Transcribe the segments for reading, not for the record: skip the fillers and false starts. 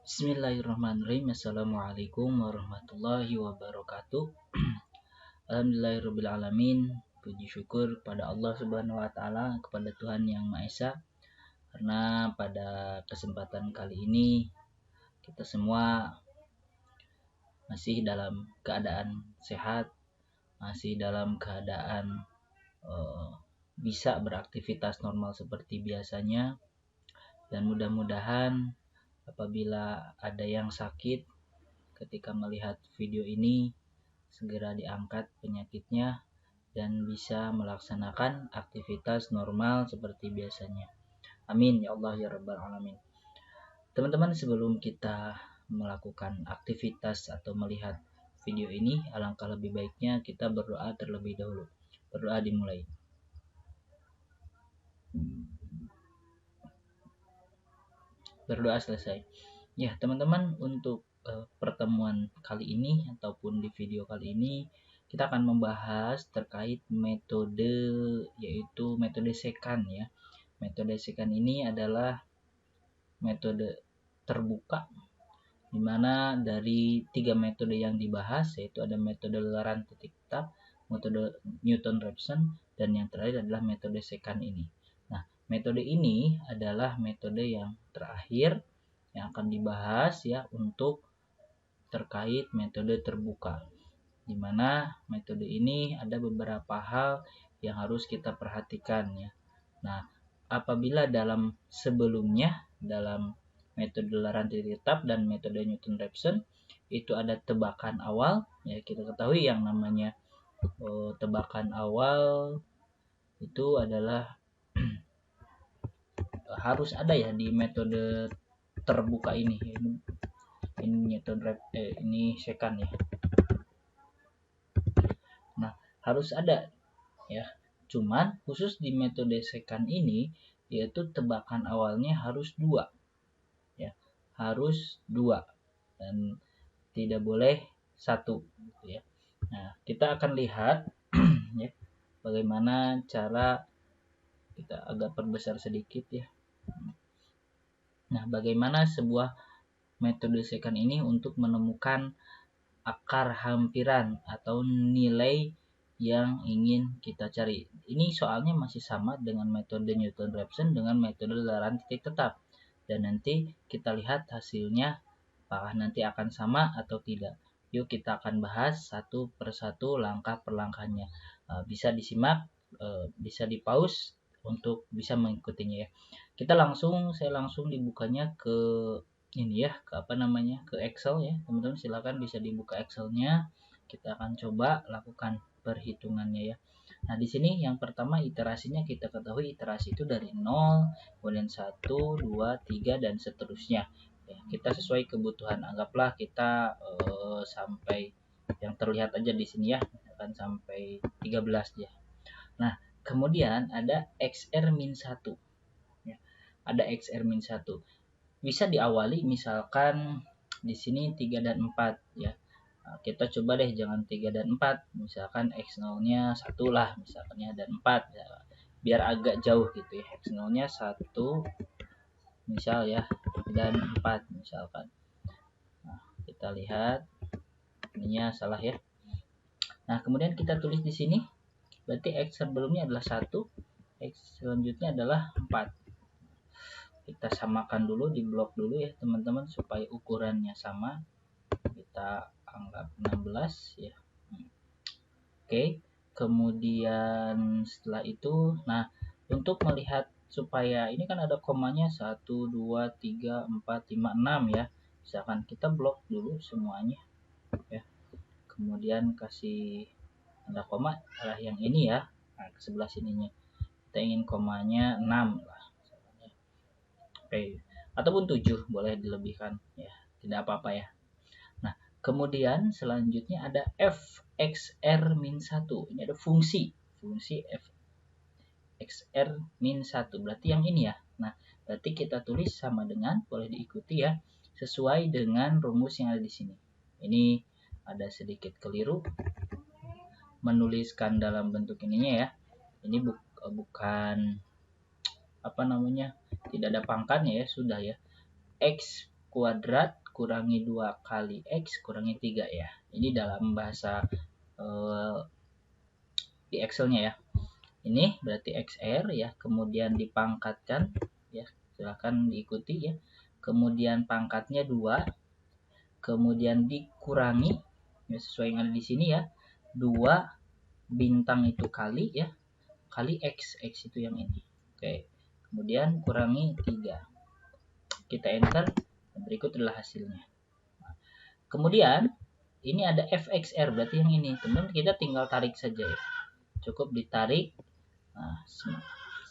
Bismillahirrahmanirrahim. Assalamualaikum warahmatullahi wabarakatuh. Alhamdulillahirrabbilalamin. Puji syukur pada Allah Subhanahu wa Ta'ala, kepada Tuhan Yang Maha Esa, karena pada kesempatan kali ini kita semua masih dalam keadaan sehat, masih dalam keadaan bisa beraktivitas normal seperti biasanya, dan mudah-mudahan apabila ada yang sakit ketika melihat video ini segera diangkat penyakitnya dan bisa melaksanakan aktivitas normal seperti biasanya. Amin ya Allah ya Rabbal Alamin. Teman-teman, sebelum kita melakukan aktivitas atau melihat video ini, alangkah lebih baiknya kita berdoa terlebih dahulu. Berdoa dimulai. Berdoa selesai. Ya teman-teman, untuk pertemuan kali ini ataupun di video kali ini kita akan membahas terkait metode, yaitu metode secant ya. Metode secant ini adalah metode terbuka, dimana dari 3 metode yang dibahas, yaitu ada metode lelaran titik tetap, metode Newton-Raphson, dan yang terakhir adalah metode secant ini. Nah, metode ini adalah metode yang terakhir yang akan dibahas ya untuk terkait metode terbuka, di mana metode ini ada beberapa hal yang harus kita perhatikan ya. Nah, apabila dalam sebelumnya, dalam metode lelaran titik tetap dan metode Newton-Raphson itu ada tebakan awal ya, kita ketahui yang namanya tebakan awal itu adalah harus ada ya di metode terbuka ini ini secant ya. Nah, harus ada ya. Cuman khusus di metode secant ini, yaitu tebakan awalnya harus 2 ya, harus 2 dan tidak boleh 1 gitu ya. Nah, kita akan lihat ya bagaimana cara, kita agak perbesar sedikit ya. Nah, bagaimana sebuah metode secant ini untuk menemukan akar hampiran atau nilai yang ingin kita cari. Ini soalnya masih sama dengan metode Newton-Raphson dengan metode lelaran titik tetap. Dan nanti kita lihat hasilnya apakah nanti akan sama atau tidak. Yuk kita akan bahas satu persatu langkah per langkahnya. Bisa disimak, bisa di pause untuk bisa mengikutinya ya. Saya langsung dibukanya ke ini ya, ke Excel ya. Teman-teman silakan bisa dibuka Excelnya. Kita akan coba lakukan perhitungannya ya. Nah, di sini yang pertama iterasinya kita ketahui iterasi itu dari 0, kemudian 1, 2, 3 dan seterusnya. Ya, kita sesuai kebutuhan. Anggaplah kita sampai yang terlihat aja di sini ya, akan sampai 13 ya. Nah, kemudian ada XR-1 ya. Ada XR-1. Bisa diawali misalkan di sini 3 dan 4 ya. Nah, kita coba deh jangan 3 dan 4, misalkan X0-nya 1 lah misalkan ya, dan 4 ya. Biar agak jauh gitu ya. X0-nya 1 misal ya, dan 4 misalkan. Nah, kita lihat ininya salah ya. Nah, kemudian kita tulis di sini berarti X sebelumnya adalah 1, X selanjutnya adalah 4. Kita samakan dulu, di blok dulu ya teman-teman supaya ukurannya sama. Kita anggap 16 ya. Oke, kemudian setelah itu, nah untuk melihat supaya ini kan ada komanya 1, 2, 3, 4, 5, 6 ya. Misalkan kita blok dulu semuanya ya. Kemudian kasih ada koma adalah yang ini ya. Nah, ke sebelah sininya kita ingin komanya 6 lah. Oke, ataupun 7 boleh dilebihkan ya, tidak apa-apa ya. Nah, kemudian selanjutnya ada fxr-1. Ini ada fungsi fxr-1 berarti yang ini ya. Nah, berarti kita tulis sama dengan, boleh diikuti ya, sesuai dengan rumus yang ada di sini. Ini ada sedikit keliru menuliskan dalam bentuk ininya ya. Ini bukan tidak ada pangkatnya ya, sudah ya. X kuadrat kurangi 2 kali X kurangi 3 ya. Ini dalam bahasa di Excelnya ya. Ini berarti XR ya, kemudian dipangkatkan ya, silahkan diikuti ya. Kemudian pangkatnya 2, kemudian dikurangi ya, sesuai yang ada di sini ya. 2 bintang itu kali ya, kali X itu yang ini. Oke. Kemudian kurangi 3. Kita enter, berikut adalah hasilnya. Kemudian ini ada fxr, berarti yang ini. Teman, kita tinggal tarik saja ya. Cukup ditarik. Nah,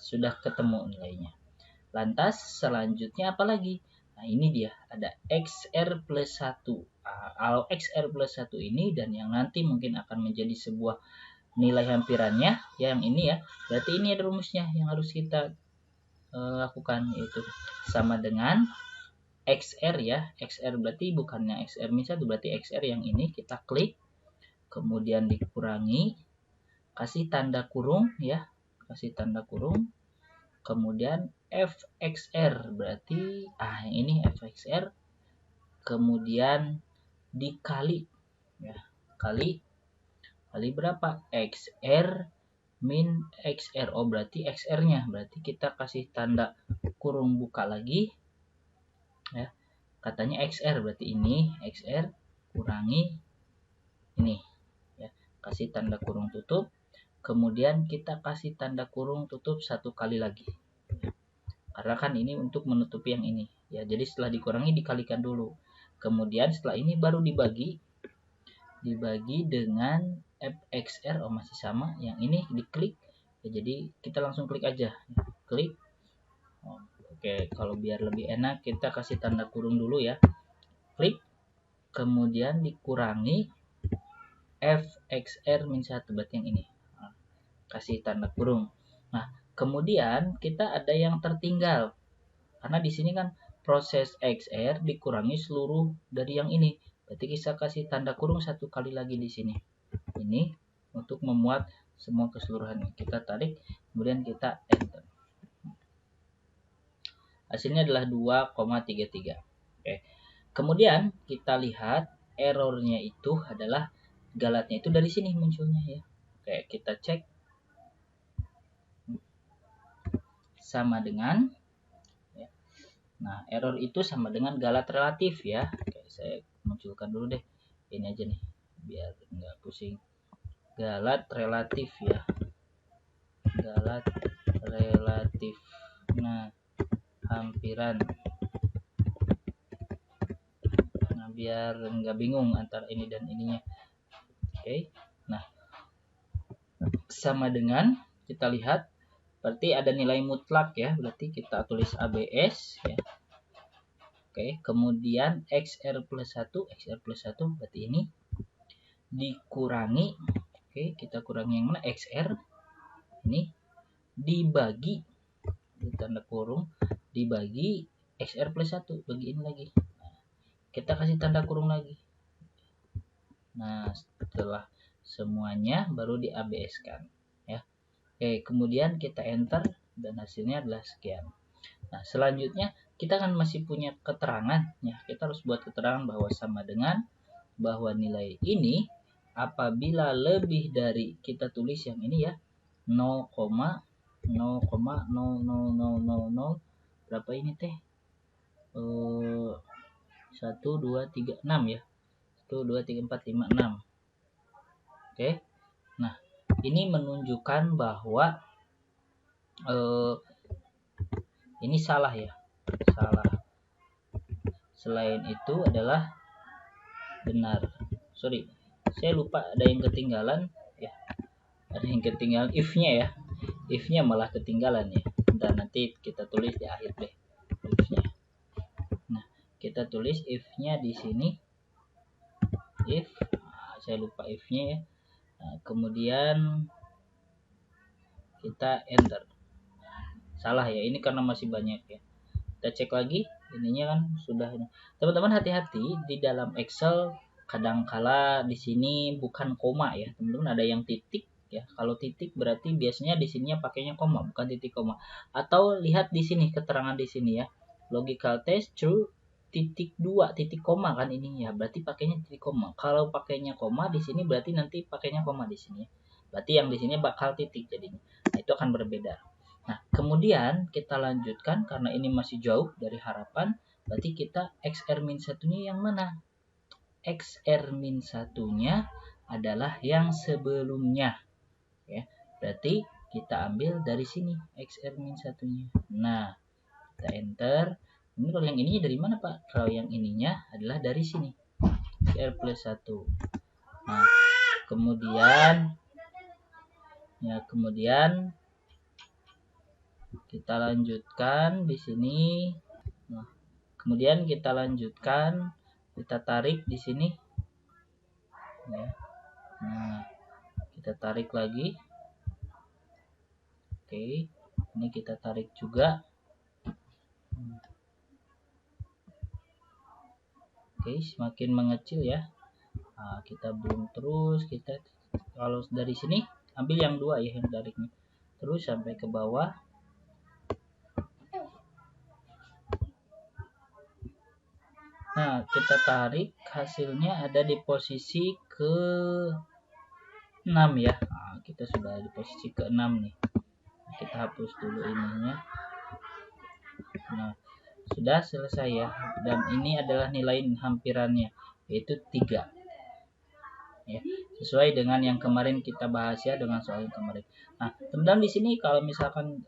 sudah ketemu nilainya. Lantas selanjutnya apa lagi? Nah, ini dia, ada XR plus 1. Kalau XR plus 1 ini dan yang nanti mungkin akan menjadi sebuah nilai hampirannya, ya, yang ini ya. Berarti ini ada rumusnya yang harus kita lakukan, yaitu sama dengan XR ya. XR berarti bukannya XR min 1, berarti XR yang ini. Kita klik, kemudian dikurangi, kasih tanda kurung ya, kasih tanda kurung, kemudian fxr berarti yang ini fxr, kemudian dikali ya, kali berapa, xr min xr. Oh, berarti xr nya, berarti kita kasih tanda kurung buka lagi ya, katanya xr, berarti ini xr kurangi ini ya, kasih tanda kurung tutup, kemudian kita kasih tanda kurung tutup 1 kali lagi karena kan ini untuk menutupi yang ini ya. Jadi setelah dikurangi dikalikan dulu, kemudian setelah ini baru dibagi dengan fxr. Oh, masih sama, yang ini diklik ya, jadi kita langsung klik aja, klik. Oke, kalau biar lebih enak kita kasih tanda kurung dulu ya, klik, kemudian dikurangi fxr min 1, berarti yang ini. Kasih tanda kurung. Nah, kemudian kita ada yang tertinggal. Karena di sini kan proses XR dikurangi seluruh dari yang ini. Berarti kita kasih tanda kurung 1 kali lagi di sini. Ini untuk memuat semua keseluruhannya. Kita tarik, kemudian kita enter. Hasilnya adalah 2,33. Oke. Kemudian kita lihat errornya itu adalah galatnya itu dari sini munculnya ya. Oke, kita cek. Sama dengan ya. Nah, error itu sama dengan galat relatif ya. Oke, saya munculkan dulu deh ini aja nih biar nggak pusing. Galat relatif ya, galat relatif. Nah, hampiran. Nah, biar nggak bingung antara ini dan ininya. Oke, nah, sama dengan, kita lihat berarti ada nilai mutlak ya, berarti kita tulis ABS ya. Oke, kemudian XR plus 1 berarti ini dikurangi, oke, kita kurangi yang mana, XR ini dibagi tanda kurung, dibagi XR plus 1, bagiin lagi. Nah, kita kasih tanda kurung lagi. Nah, setelah semuanya baru di ABS kan ya. Oke, kemudian kita enter dan hasilnya adalah sekian. Nah, selanjutnya kita kan masih punya keterangan ya. Kita harus buat keterangan bahwa sama dengan, bahwa nilai ini apabila lebih dari, kita tulis yang ini ya, 0,00000 berapa ini teh, 1 2 3 6 ya, 1 2 3 4 5 6. Oke, nah ini menunjukkan bahwa ini salah ya, salah. Selain itu adalah benar. Sorry, saya lupa ada yang ketinggalan ya, ada yang ketinggalan if-nya ya, if-nya malah ketinggalan ya. Dan nanti kita tulis di akhir deh if-nya. Nah, kita tulis if-nya di sini, if, saya lupa if-nya ya. Nah, kemudian kita enter. Salah ya, ini karena masih banyak ya. Kita cek lagi, ininya kan sudah. Teman-teman hati-hati di dalam Excel, kadangkala di sini bukan koma ya, teman-teman, ada yang titik ya. Kalau titik berarti biasanya di sininya pakainya koma, bukan titik koma. Atau lihat di sini keterangan di sini ya, logical test true titik 2 titik koma kan ini ya, berarti pakainya titik koma. Kalau pakainya koma di sini berarti nanti pakainya koma di sini. Berarti yang di sini bakal titik jadinya. Nah, itu akan berbeda. Nah, kemudian kita lanjutkan karena ini masih jauh dari harapan, berarti kita XR-1-nya yang mana? XR-1-nya adalah yang sebelumnya. Ya, berarti kita ambil dari sini XR-1-nya. Nah, kita enter. Ini kalau yang ininya dari mana, Pak? Kalau yang ininya adalah dari sini. XR plus 1. Nah, kemudian kita lanjutkan di sini. Nah, kemudian kita lanjutkan, kita tarik di sini. Ya. Nah, kita tarik lagi. Oke, ini kita tarik juga. Oke, semakin mengecil ya. Nah, kita belum terus, kita kalau dari sini ambil yang 2 ya, yang tariknya. Terus sampai ke bawah. Nah, kita tarik, hasilnya ada di posisi ke 6 ya. Nah, kita sudah di posisi ke 6 nih. Kita hapus dulu ininya. Nah, sudah selesai ya. Dan ini adalah nilai hampirannya, yaitu 3. Ya, sesuai dengan yang kemarin kita bahas ya, dengan soal yang kemarin. Nah, teman-teman di sini kalau misalkan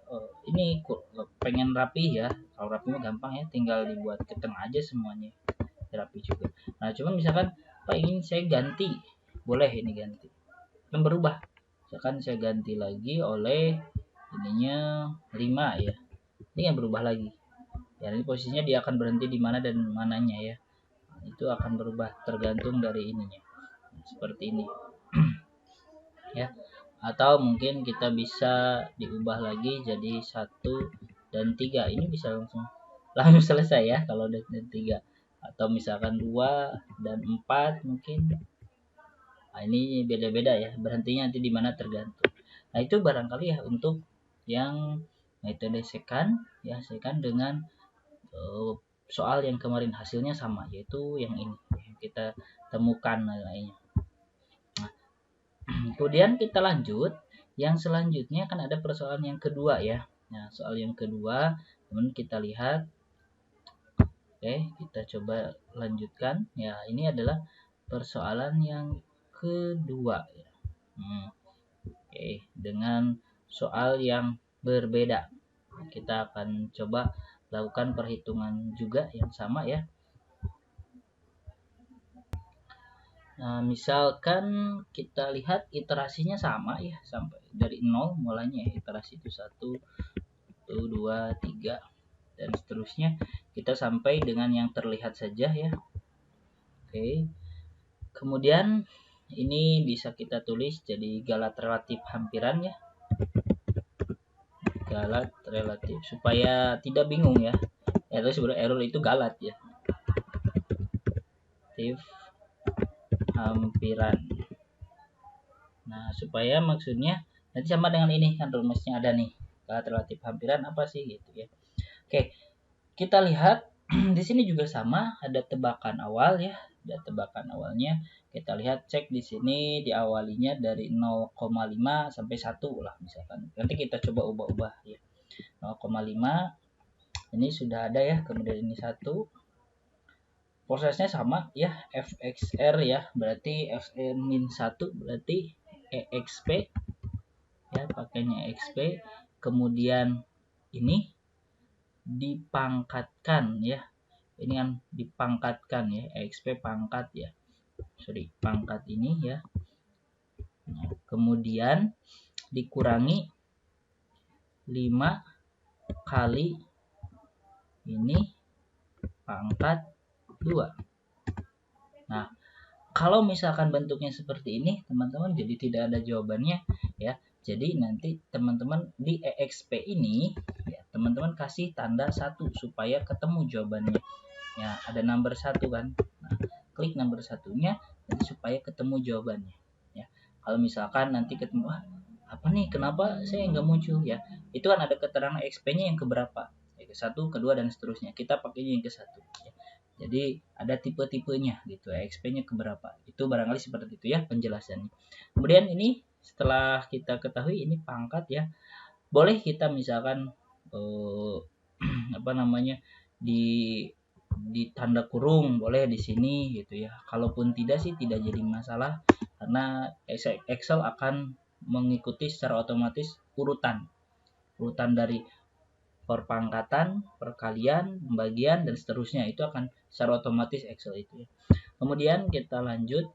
ini pengen rapi ya, kalau rapi mah gampang ya, tinggal dibuat ke tengah aja semuanya, rapi juga. Nah, cuman misalkan Pak ingin saya ganti, boleh ini ganti, kan berubah. Misalkan saya ganti lagi oleh ininya 5 ya, ini yang berubah lagi. Ya, ini posisinya dia akan berhenti di mana dan mananya ya. Nah, itu akan berubah tergantung dari ininya. Seperti ini. Ya. Atau mungkin kita bisa diubah lagi jadi 1 dan 3. Ini bisa langsung selesai ya kalau dan 3. Atau misalkan 2 dan 4 mungkin. Nah, ini beda-beda ya. Berhentinya nanti di mana tergantung. Nah, itu barangkali ya untuk yang metode second ya, second dengan soal yang kemarin hasilnya sama, yaitu yang ini yang kita temukan nilainya. Nah, kemudian kita lanjut, yang selanjutnya kan ada persoalan yang kedua ya. Nah, soal yang kedua teman kita lihat. Oke, kita coba lanjutkan ya. Ini adalah persoalan yang kedua ya. Oke, dengan soal yang berbeda. Kita akan coba lakukan perhitungan juga yang sama ya. Nah, misalkan kita lihat iterasinya sama ya, sampai dari 0 mulainya ya, iterasi itu 1, 2, 3 dan seterusnya, kita sampai dengan yang terlihat saja ya. Oke. Kemudian ini bisa kita tulis jadi galat relatif hampiran ya. Galat relatif supaya tidak bingung ya. Error sebenarnya error itu galat ya. Relatif hampiran. Nah, supaya maksudnya nanti sama dengan ini kan rumusnya ada nih. Galat relatif hampiran apa sih gitu ya. Oke. Kita lihat di sini juga sama, ada tebakan awal ya. Ada tebakan awalnya. Kita lihat cek di sini diawalinya dari 0,5 sampai 1 lah misalkan. Nanti kita coba ubah-ubah ya. 0,5 ini sudah ada ya, kemudian ini 1. Prosesnya sama ya, fxr ya, berarti fn-1 berarti exp ya, pakainya exp. Kemudian ini dipangkatkan ya, ini kan dipangkatkan ya, exp pangkat ya, pangkat ini ya. Nah, kemudian dikurangi 5 kali ini pangkat 2. Nah, kalau misalkan bentuknya seperti ini teman-teman, jadi tidak ada jawabannya ya. Jadi nanti teman-teman di exp ini ya, teman-teman kasih tanda 1 supaya ketemu jawabannya ya, ada number 1 kan. Nah, klik number 1-nya nanti supaya ketemu jawabannya ya. Kalau misalkan nanti ketemu apa nih, kenapa saya nggak muncul ya, itu kan ada keterangan exp-nya yang keberapa ya, ke 1, kedua dan seterusnya, kita pakainya yang ke 1 ya. Jadi ada tipe-tipenya gitu, EXP-nya keberapa. Itu barangkali seperti itu ya penjelasannya. Kemudian ini setelah kita ketahui ini pangkat ya, boleh kita misalkan apa namanya di tanda kurung boleh di sini gitu ya. Kalaupun tidak sih tidak jadi masalah karena Excel akan mengikuti secara otomatis urutan dari perpangkatan, perkalian, pembagian dan seterusnya. Itu akan secara otomatis Excel itu ya. Kemudian kita lanjut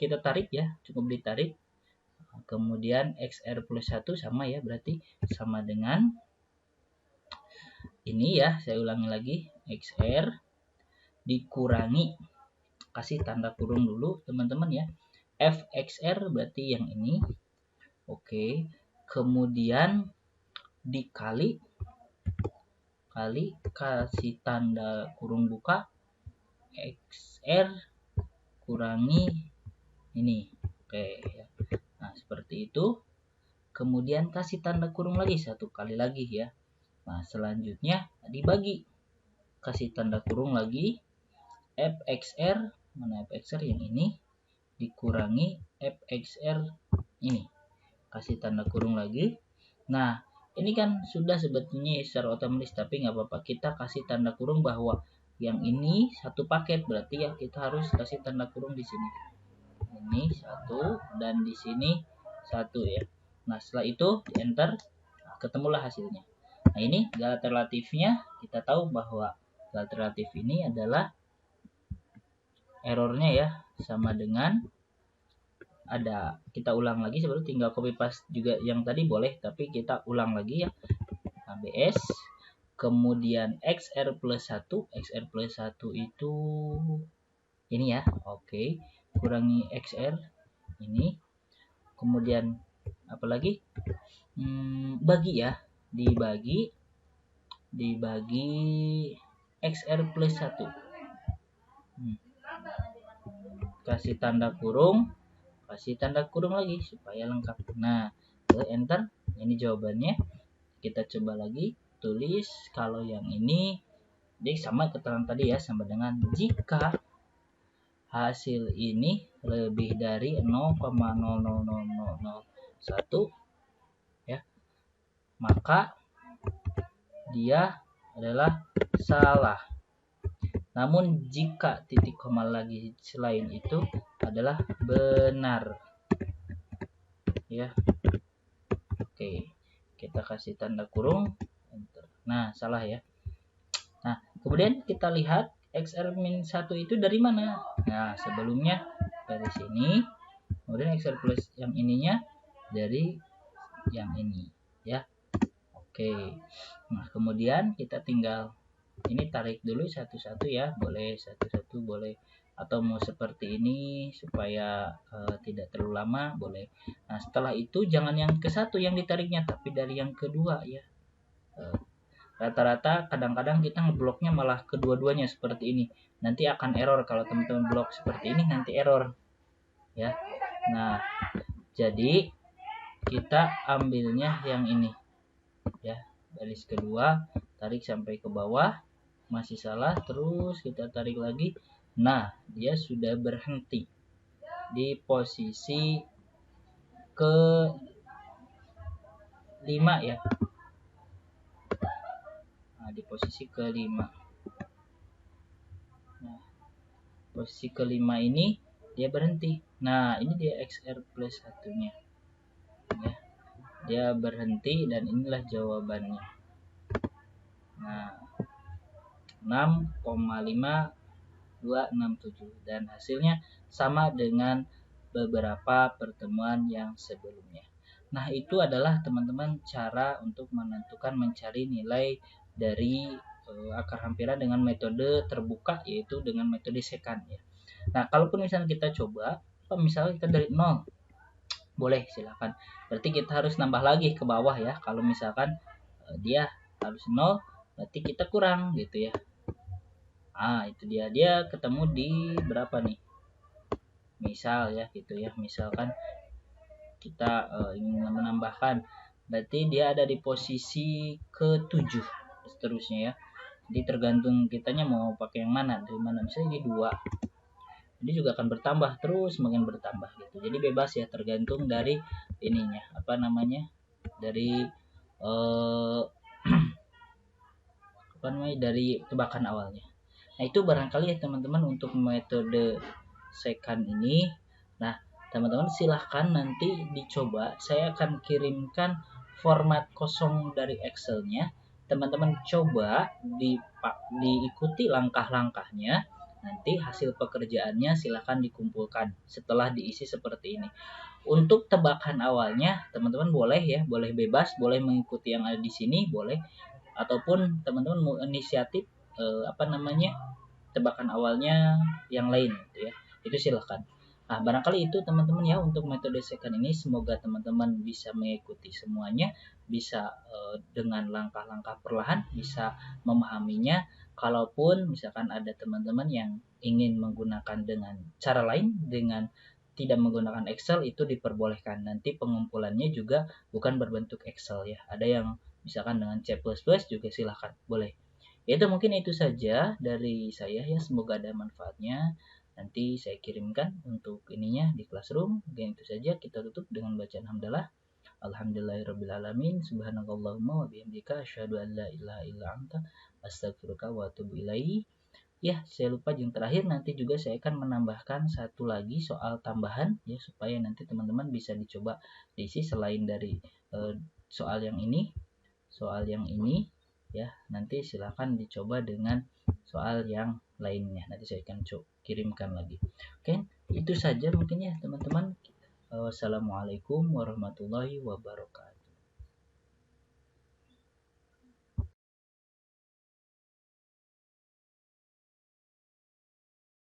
kita tarik ya, cukup ditarik. Kemudian XR plus 1 sama ya, berarti sama dengan ini ya, saya ulangi lagi, XR dikurangi, kasih tanda kurung dulu teman-teman ya, FXR berarti yang ini, oke, kemudian dikali, kasih tanda kurung buka, XR kurangi ini, oke ya. Nah seperti itu, kemudian kasih tanda kurung lagi, satu kali lagi ya. Nah selanjutnya dibagi, kasih tanda kurung lagi, FXR, mana FXR yang ini, dikurangi FXR ini, kasih tanda kurung lagi. Nah ini kan sudah sebetulnya secara otomatis, tapi nggak apa-apa, kita kasih tanda kurung bahwa yang ini satu paket, berarti ya kita harus kasih tanda kurung di sini, ini satu dan di sini satu ya. Nah setelah itu di enter, nah, ketemulah hasilnya. Nah ini alternatifnya, kita tahu bahwa alternatif ini adalah errornya ya sama dengan, ada, kita ulang lagi, sebelum tinggal copy paste juga yang tadi boleh, tapi kita ulang lagi ya. ABS kemudian XR plus 1, XR plus 1 itu ini ya, oke, kurangi XR ini, kemudian apalagi bagi ya, dibagi XR plus 1, kasih tanda kurung, kasih tanda kurung lagi supaya lengkap. Nah enter, ini jawabannya. Kita coba lagi tulis, kalau yang ini jadi sama keterangan tadi ya, sama dengan jika hasil ini lebih dari 0,00001 ya, maka dia adalah salah. Namun jika titik koma lagi selain itu adalah benar ya. Oke, kita kasih tanda kurung, enter. Nah salah ya. Nah kemudian kita lihat XR-1 itu dari mana. Nah sebelumnya dari sini, kemudian XR plus yang ininya dari yang ini ya. Oke, nah kemudian kita tinggal ini tarik dulu satu-satu ya, boleh satu-satu boleh, atau mau seperti ini supaya tidak terlalu lama boleh. Nah setelah itu jangan yang ke satu yang ditariknya, tapi dari yang kedua ya. Rata-rata kadang-kadang kita ngebloknya malah kedua-duanya seperti ini, nanti akan error. Kalau teman-teman blok seperti ini nanti error ya. Nah jadi kita ambilnya yang ini ya, baris kedua, tarik sampai ke bawah, masih salah, terus kita tarik lagi. Nah dia sudah berhenti di posisi ke 5 ya. Nah di posisi ke 5, nah posisi ke 5 ini dia berhenti. Nah ini dia XR plus 1 nya ya, dia berhenti dan inilah jawabannya. Nah 6,5267 dan hasilnya sama dengan beberapa pertemuan yang sebelumnya. Nah itu adalah teman-teman cara untuk menentukan, mencari nilai dari akar hampiran dengan metode terbuka, yaitu dengan metode secant ya. Nah kalaupun misalnya kita coba, misalnya kita dari 0, boleh silakan, berarti kita harus nambah lagi ke bawah ya. Kalau misalkan dia harus 0, berarti kita kurang gitu ya. Ah itu dia ketemu di berapa nih, misal ya gitu ya, misalkan kita ingin menambahkan, berarti dia ada di posisi ke-7 seterusnya ya. Jadi tergantung kitanya mau pakai yang mana, dari mana. Misalnya ini 2, ini juga akan bertambah terus, semakin bertambah gitu. Jadi bebas ya, tergantung dari ininya, apa namanya, dari apa namanya, dari tebakan awalnya. Nah itu barangkali ya teman-teman untuk metode second ini. Nah teman-teman silahkan nanti dicoba, saya akan kirimkan format kosong dari Excelnya. Teman-teman coba diikuti langkah-langkahnya, nanti hasil pekerjaannya silahkan dikumpulkan setelah diisi seperti ini. Untuk tebakan awalnya teman-teman boleh ya, boleh bebas, boleh mengikuti yang ada di sini, boleh, ataupun teman-teman mau inisiatif apa namanya, tebakan awalnya yang lain gitu ya, itu silahkan. Nah barangkali itu teman-teman ya untuk metode second ini, semoga teman-teman bisa mengikuti semuanya, bisa dengan langkah-langkah perlahan bisa memahaminya. Kalaupun misalkan ada teman-teman yang ingin menggunakan dengan cara lain, dengan tidak menggunakan Excel, itu diperbolehkan. Nanti pengumpulannya juga bukan berbentuk Excel ya, ada yang misalkan dengan C++ juga silahkan, boleh. Itu mungkin itu saja dari saya ya, semoga ada manfaatnya. Nanti saya kirimkan untuk ininya di Classroom. Dan itu saja, kita tutup dengan bacaan hamdalah. Alhamdulillahirrabbilalamin, subhanakallahumma wa bihamdika asyhadu an la ilaha illa anta astaghfiruka wa atubu ilaihi. Ya, saya lupa yang terakhir, nanti juga saya akan menambahkan satu lagi soal tambahan ya, supaya nanti teman-teman bisa dicoba diisi selain dari soal yang ini ya. Nanti silakan dicoba dengan soal yang lainnya, nanti saya akan kirimkan lagi. Oke, itu saja mungkin ya teman-teman. Wassalamualaikum warahmatullahi wabarakatuh.